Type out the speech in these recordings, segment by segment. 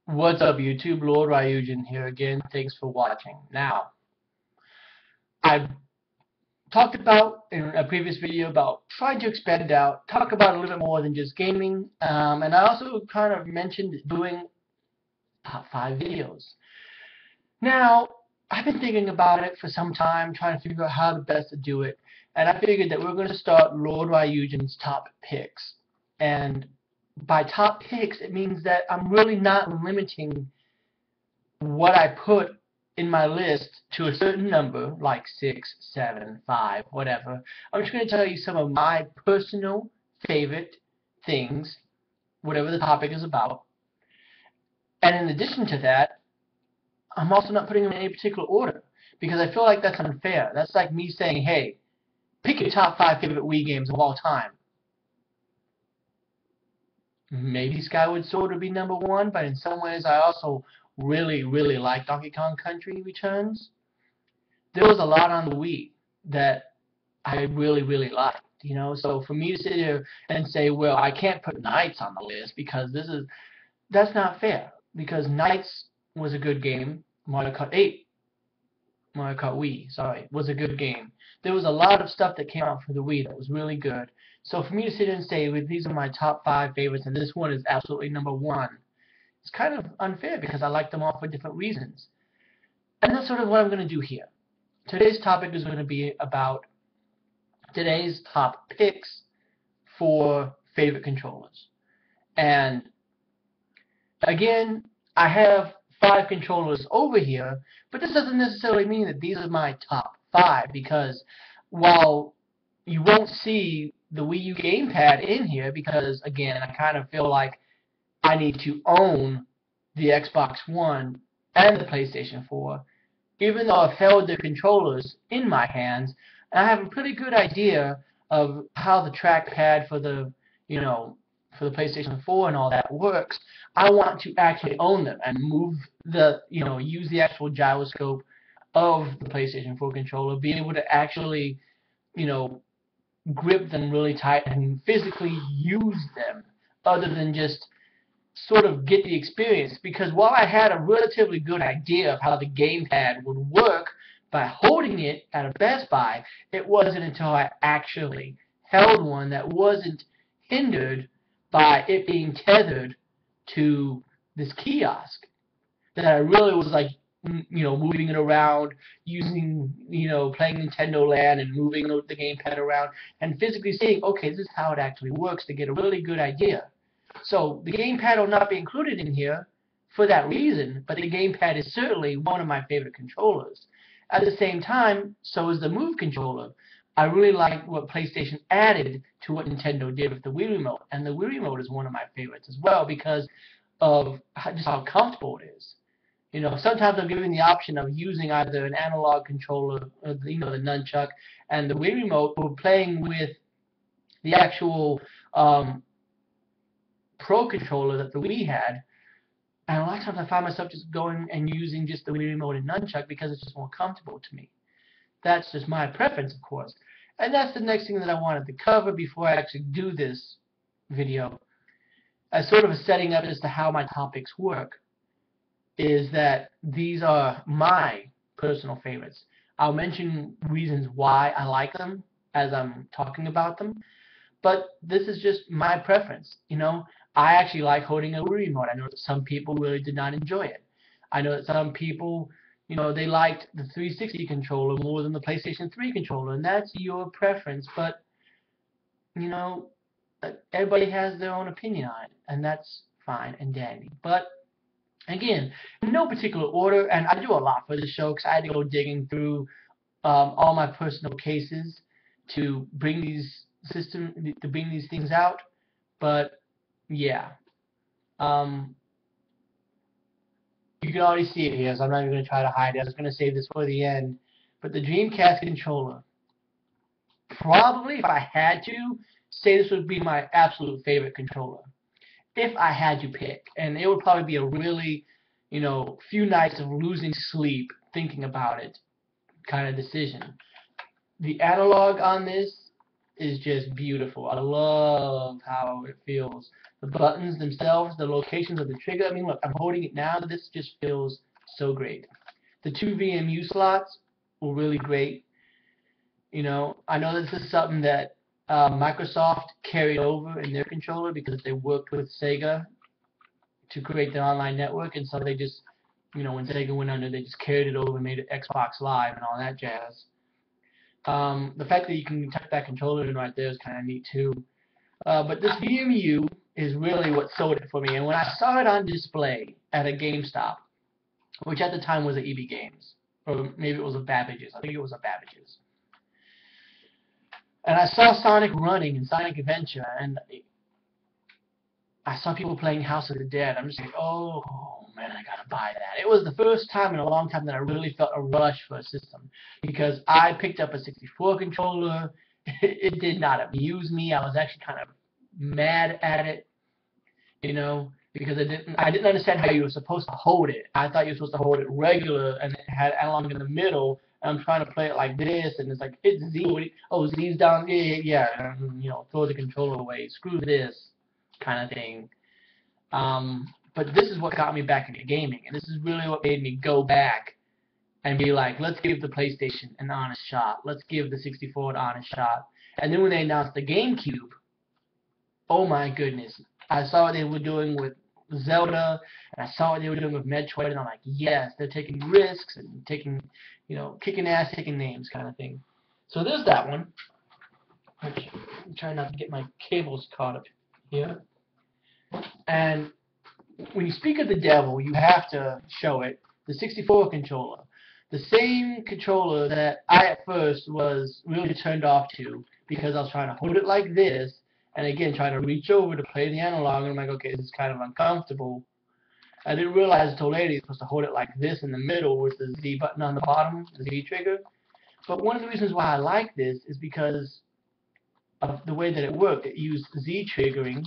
What's up, YouTube? Lord Ryujin here again. Thanks for watching. Now, I talked about in a previous video about trying to expand out, talk about a little bit more than just gaming, and I also kind of mentioned doing top 5 videos. Now, I've been thinking about it for some time, trying to figure out how the best to do it, and I figured that we're going to start Lord Ryujin's top picks. And by top picks, it means that I'm really not limiting what I put in my list to a certain number, like 6, 7, 5, whatever. I'm just going to tell you some of my personal favorite things, whatever the topic is about. And in addition to that, I'm also not putting them in any particular order, because I feel like that's unfair. That's like me saying, hey, pick your top 5 favorite Wii games of all time. Maybe Skyward Sword would be number 1, but in some ways I also really like Donkey Kong Country Returns. There was a lot on the Wii that I really liked, you know. So for me to sit here and say, well, I can't put Knights on the list because that's not fair. Because Knights was a good game. Mario Kart Wii, sorry, was a good game. There was a lot of stuff that came out for the Wii that was really good. So for me to sit here and say, well, these are my top 5 favorites and this one is absolutely number 1, it's kind of unfair because I like them all for different reasons. And that's sort of what I'm going to do here. Today's topic is going to be about today's top picks for favorite controllers. And again, I have 5 controllers over here, but this doesn't necessarily mean that these are my top 5, because while you won't see the Wii U gamepad in here, because again, I kind of feel like I need to own the Xbox One and the PlayStation 4, even though I've held the controllers in my hands, and I have a pretty good idea of how the trackpad for the, for the PlayStation 4 and all that works. I want to actually own them and move the, use the actual gyroscope of the PlayStation 4 controller, be able to actually, grip them really tight and physically use them, other than just sort of get the experience. Because while I had a relatively good idea of how the gamepad would work by holding it at a Best Buy, it wasn't until I actually held one that wasn't hindered by it being tethered to this kiosk that I really was like, moving it around, using, playing Nintendo Land and moving the gamepad around and physically seeing, okay, this is how it actually works, to get a really good idea. So the gamepad will not be included in here for that reason, but the gamepad is certainly one of my favorite controllers. At the same time, so is the Move controller. I really like what PlayStation added to what Nintendo did with the Wii Remote, and the Wii Remote is one of my favorites as well because of just how comfortable it is. Sometimes I'm given the option of using either an analog controller, or the nunchuck, and the Wii Remote, or playing with the actual Pro controller that the Wii had. And a lot of times I find myself just going and using just the Wii Remote and nunchuck because it's just more comfortable to me. That's just my preference, of course. And that's the next thing that I wanted to cover before I actually do this video, as sort of a setting up as to how my topics work, is that these are my personal favorites. I'll mention reasons why I like them as I'm talking about them, but this is just my preference. I actually like holding a Wii Remote. I know that some people really did not enjoy it. I know that some people, they liked the 360 controller more than the PlayStation 3 controller, and that's your preference, but, everybody has their own opinion on it, and that's fine and dandy. But again, in no particular order, and I do a lot for the show because I had to go digging through all my personal cases to bring these things out. But yeah, you can already see it here, so I'm not even going to try to hide it. I was going to save this for the end. But the Dreamcast controller, probably if I had to say, this would be my absolute favorite controller, if I had to pick. And it would probably be a really, few nights of losing sleep thinking about it kind of decision. The analog on this is just beautiful. I love how it feels. The buttons themselves, the locations of the trigger. I mean, look, I'm holding it now. This just feels so great. The two VMU slots were really great. You know, I know this is something that Microsoft carried over in their controller because they worked with Sega to create their online network, and so they just, you know, when Sega went under, they just carried it over and made it Xbox Live and all that jazz. The fact that you can tuck that controller in right there is kind of neat too. But this VMU is really what sold it for me. And when I saw it on display at a GameStop, which at the time was at EB Games, or maybe it was a Babbage's. I think it was a Babbage's. And I saw Sonic running in Sonic Adventure, and I saw people playing House of the Dead. I'm just like, oh man, I gotta buy that. It was the first time in a long time that I really felt a rush for a system, because I picked up a 64 controller. It did not amuse me. I was actually kind of mad at it, you know, because I didn't understand how you were supposed to hold it. I thought you were supposed to hold it regular and it had analog in the middle. I'm trying to play it like this, and it's like, hit Z. Oh, Z's down. Yeah. And, you know, throw the controller away. Screw this kind of thing. But this is what got me back into gaming, and this is really what made me go back and be like, let's give the PlayStation an honest shot. Let's give the 64 an honest shot. And then when they announced the Gamecube, oh my goodness. I saw what they were doing with Zelda, and I saw what they were doing with Metroid, and I'm like, yes, they're taking risks and taking, you know, kicking ass, taking names kind of thing. So there's that one. I'm trying not to get my cables caught up here. And when you speak of the devil, you have to show it. The 64 controller. The same controller that I at first was really turned off to, because I was trying to hold it like this, and again, trying to reach over to play the analog, and I'm like, okay, this is kind of uncomfortable. I didn't realize until later you're supposed to hold it like this in the middle with the Z button on the bottom, the Z trigger. But one of the reasons why I like this is because of the way that it worked. It used Z triggering,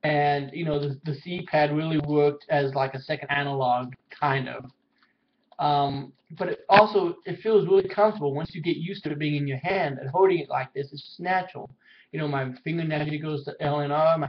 and you know, the C pad really worked as like a second analog, kind of. But it feels really comfortable once you get used to it being in your hand and holding it like this. It's just natural. You know, my finger naturally goes to L and R. My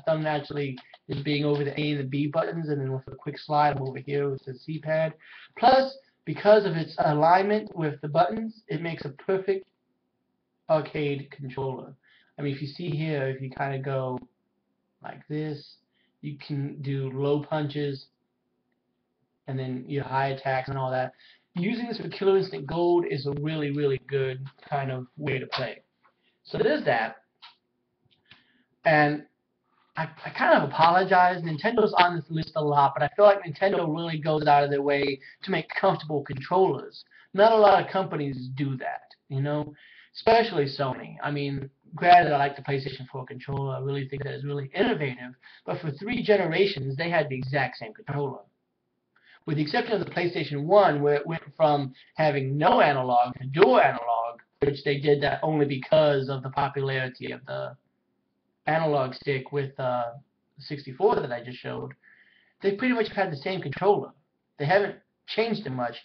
thumb naturally is being over the A and the B buttons, and then with a quick slide, I'm over here with the C pad. Plus, because of its alignment with the buttons, it makes a perfect arcade controller. I mean, if you see here, if you kind of go like this, you can do low punches and then your high attacks and all that. Using this for Killer Instinct Gold is a really, really good kind of way to play. So there's that. And I kind of apologize. Nintendo's on this list a lot, but I feel like Nintendo really goes out of their way to make comfortable controllers. Not a lot of companies do that, you know, especially Sony. I mean, granted, I like the PlayStation 4 controller. I really think that it's really innovative. But for 3 generations, they had the exact same controller. With the exception of the PlayStation 1, where it went from having no analog to dual analog, which they did that only because of the popularity of the analog stick with 64 that I just showed. They pretty much had the same controller. They haven't changed it much,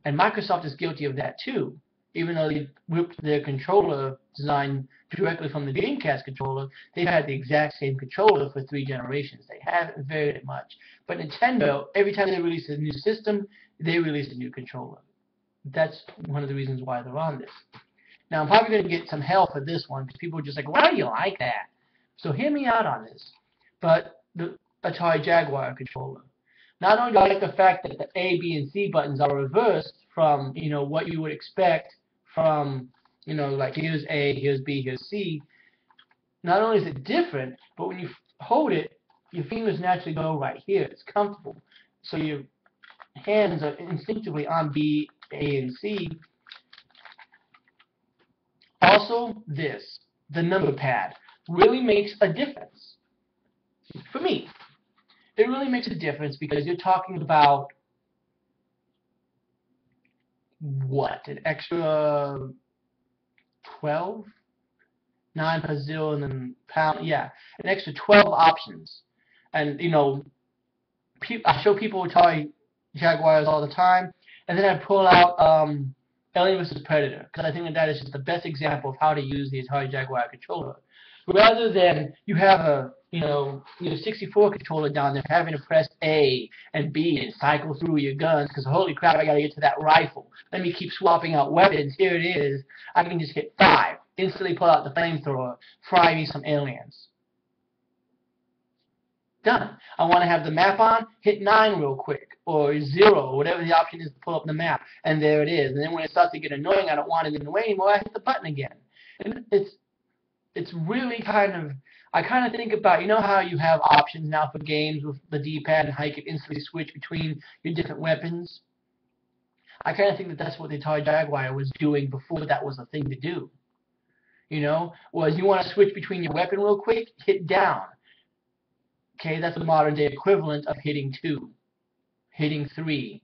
and Microsoft is guilty of that too. Even though they ripped their controller design directly from the Dreamcast controller, they've had the exact same controller for 3 generations. They haven't varied it much. But Nintendo, every time they release a new system, they release a new controller. That's one of the reasons why they're on this. Now, I'm probably going to get some hell for this one, because people are just like, why do you like that? So hear me out on this. But the Atari Jaguar controller. Not only do I like the fact that the A, B, and C buttons are reversed from, you know, what you would expect from, you know, like here's A, here's B, here's C. Not only is it different, but when you hold it, your fingers naturally go right here. It's comfortable. So your hands are instinctively on B, A, and C. Also, the number pad, really makes a difference. For me, it really makes a difference, because you're talking about, what, an extra 12? 9 plus 0 and then pound, yeah, an extra 12 options. And, you know, I show people Atari Jaguars all the time, and then I pull out Alien vs. Predator, because I think that is just the best example of how to use the Atari Jaguar controller. Rather than you have a your 64 controller down there having to press A and B and cycle through your guns because holy crap, I gotta get to that rifle. Let me keep swapping out weapons. Here it is. I can just hit 5, instantly pull out the flamethrower, fry me some aliens. Done. I want to have the map on, hit 9 real quick, or 0, whatever the option is to pull up the map, and there it is. And then when it starts to get annoying, I don't want it in the way anymore, I hit the button again. And it's really I kind of think about, how you have options now for games with the D-pad and how you can instantly switch between your different weapons. I kind of think that that's what the Atari Jaguar was doing before that was a thing to do. Was you want to switch between your weapon real quick, hit down. Okay, that's the modern day equivalent of hitting 2, hitting 3,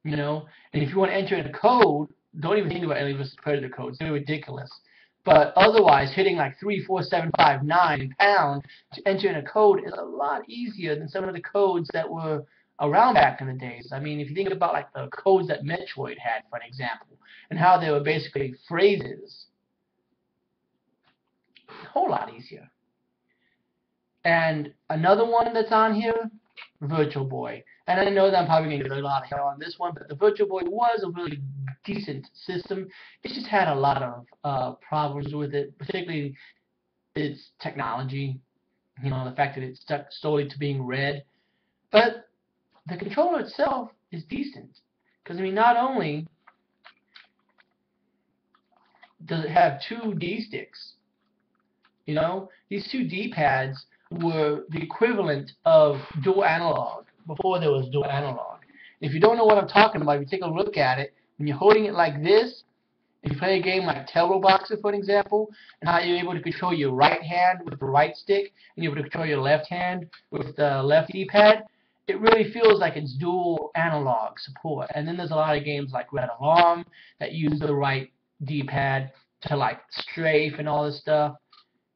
And if you want to enter in a code, don't even think about Alien vs. Predator codes. They're ridiculous. But otherwise, hitting like 3, 4, 7, 5, 9 pound to enter in a code is a lot easier than some of the codes that were around back in the days. I mean, if you think about like the codes that Metroid had, for an example, and how they were basically phrases, a whole lot easier. And another one that's on here, Virtual Boy. And I know that I'm probably going to get a lot of hell on this one, but the Virtual Boy was a really decent system. It just had a lot of problems with it, particularly its technology. The fact that it stuck solely to being red. But the controller itself is decent. Because, I mean, not only does it have 2 D-sticks, these 2 D-pads were the equivalent of dual analog before there was dual analog. If you don't know what I'm talking about, if you take a look at it, when you're holding it like this, if you play a game like Terror Boxer, for an example, and how you're able to control your right hand with the right stick, and you're able to control your left hand with the left D-pad, it really feels like it's dual analog support. And then there's a lot of games like Red Alarm that use the right D-pad to like strafe and all this stuff.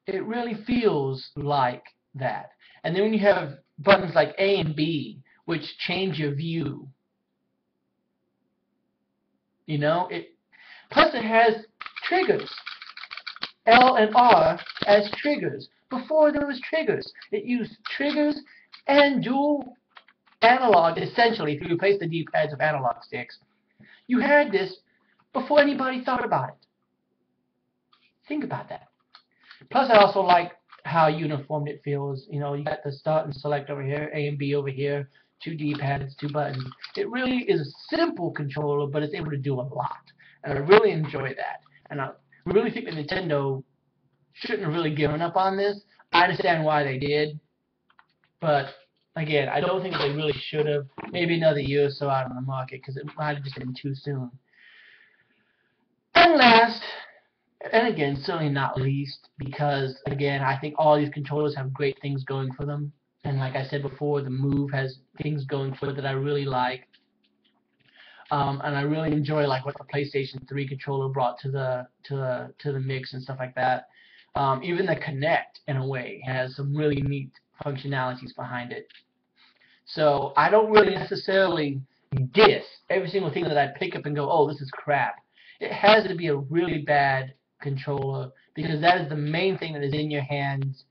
It really feels like that. And then when you have buttons like A and B, which change your view, plus it has triggers, L and R as triggers. Before there was triggers, it used triggers and dual analog. Essentially, if you replace the D-pads with analog sticks, you had this before anybody thought about it. Think about that. Plus, I also like how uniform it feels. You got the start and select over here, A and B over here, 2 D-pads, 2 buttons. It really is a simple controller, but it's able to do a lot. And I really enjoy that. And I really think that Nintendo shouldn't have really given up on this. I understand why they did. But, again, I don't think they really should have. Maybe another year or so out on the market, because it might have just been too soon. And last, and again, certainly not least, because, again, I think all these controllers have great things going for them. And like I said before, the Move has things going for it that I really like. And I really enjoy like what the PlayStation 3 controller brought to the mix and stuff like that. Even the Kinect, in a way, has some really neat functionalities behind it. So I don't really necessarily diss every single thing that I pick up and go, oh, this is crap. It has to be a really bad controller, because that is the main thing that is in your hands.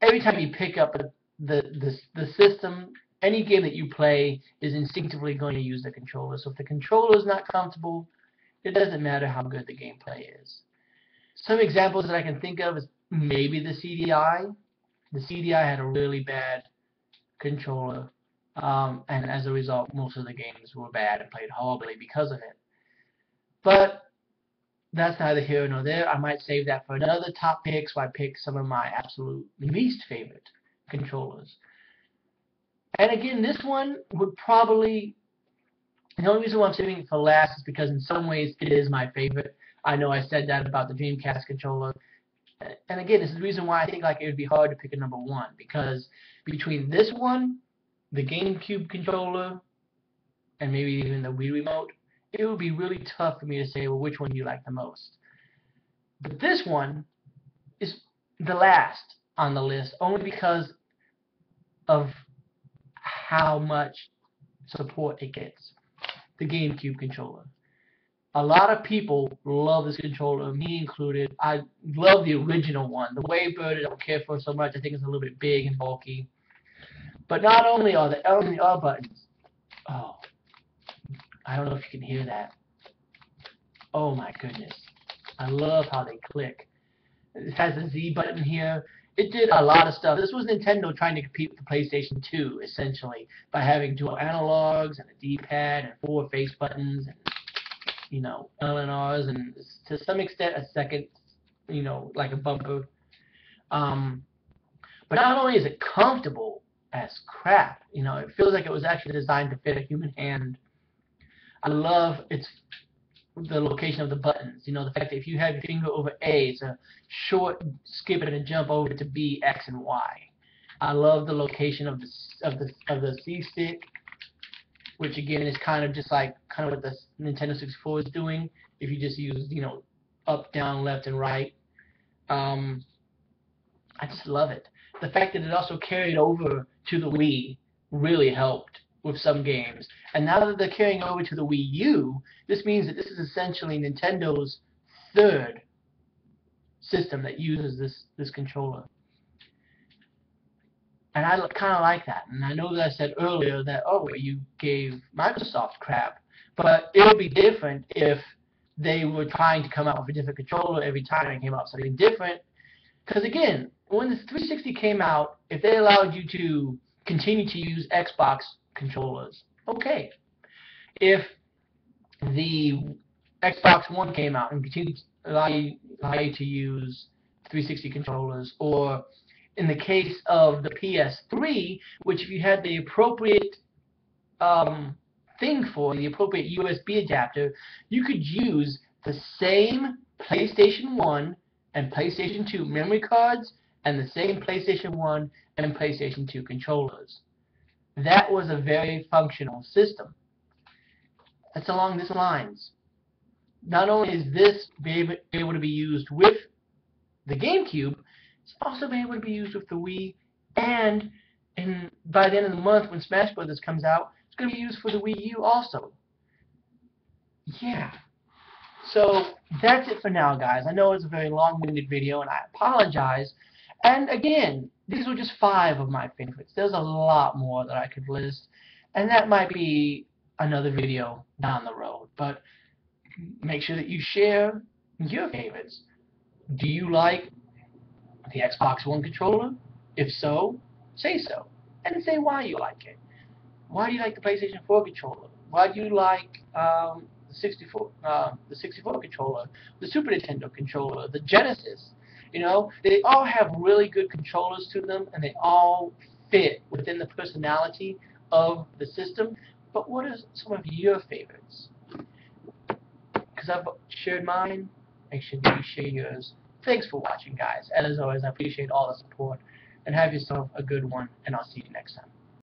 Every time you pick up the system, any game that you play is instinctively going to use the controller. So if the controller is not comfortable, it doesn't matter how good the gameplay is. Some examples that I can think of is maybe the CDI. The CDI had a really bad controller, and as a result, most of the games were bad and played horribly because of it. But that's neither here nor there. I might save that for another top pick, so I pick some of my absolute least favorite controllers. And again, this one would probably, the only reason why I'm saving it for last is because in some ways it is my favorite. I know I said that about the Dreamcast controller. And again, this is the reason why I think like it would be hard to pick a number 1, because between this one, the GameCube controller, and maybe even the Wii remote, it would be really tough for me to say, well, which one do you like the most? But this one is the last on the list, only because of how much support it gets. The GameCube controller. A lot of people love this controller, me included. I love the original one. The Wavebird I don't care for so much. I think it's a little bit big and bulky. But not only are the L and the R buttons, oh, I don't know if you can hear that. Oh my goodness. I love how they click. It has a Z button here. It did a lot of stuff. This was Nintendo trying to compete with the PlayStation 2, essentially, by having dual analogs and a D-pad and 4 face buttons and, you know, L and R's and to some extent a second, you know, like a bumper. But not only is it comfortable as crap, you know, it feels like it was actually designed to fit a human hand. I love the location of the buttons. You know, the fact that if you have your finger over A, it's a short skip and a jump over to B, X, and Y. I love the location of the C stick, which again is kind of what the Nintendo 64 is doing. If you just use, you know, up, down, left, and right. I just love it. The fact that it also carried over to the Wii really helped with some games. And now that they're carrying over to the Wii U, this means that this is essentially Nintendo's third system that uses this controller. And I kind of like that. And I know that I said earlier that, oh, you gave Microsoft crap. But it would be different if they were trying to come out with a different controller every time it came out something different. Because again, when the 360 came out, if they allowed you to continue to use Xbox controllers, okay. If the Xbox One came out and continued to allow you to use 360 controllers, or in the case of the PS3, which if you had the appropriate thing for, the appropriate USB adapter, you could use the same PlayStation 1 and PlayStation 2 memory cards and the same PlayStation 1 and PlayStation 2 controllers. That was a very functional system. That's along these lines. Not only is this able to be used with the Gamecube, it's also able to be used with the Wii, and by the end of the month when Smash Brothers comes out, it's going to be used for the Wii U also. Yeah. So that's it for now, guys. I know it's a very long-winded video, and I apologize. And again, these were just 5 of my favorites. There's a lot more that I could list, and that might be another video down the road. But make sure that you share your favorites. Do you like the Xbox One controller? If so, say so, and say why you like it. Why do you like the PlayStation 4 controller? Why do you like the 64 controller, the Super Nintendo controller, the Genesis? You know, they all have really good controllers to them, and they all fit within the personality of the system. But what are some of your favorites? Because I've shared mine, make sure that you share yours. Thanks for watching, guys. And as always, I appreciate all the support. And have yourself a good one, and I'll see you next time.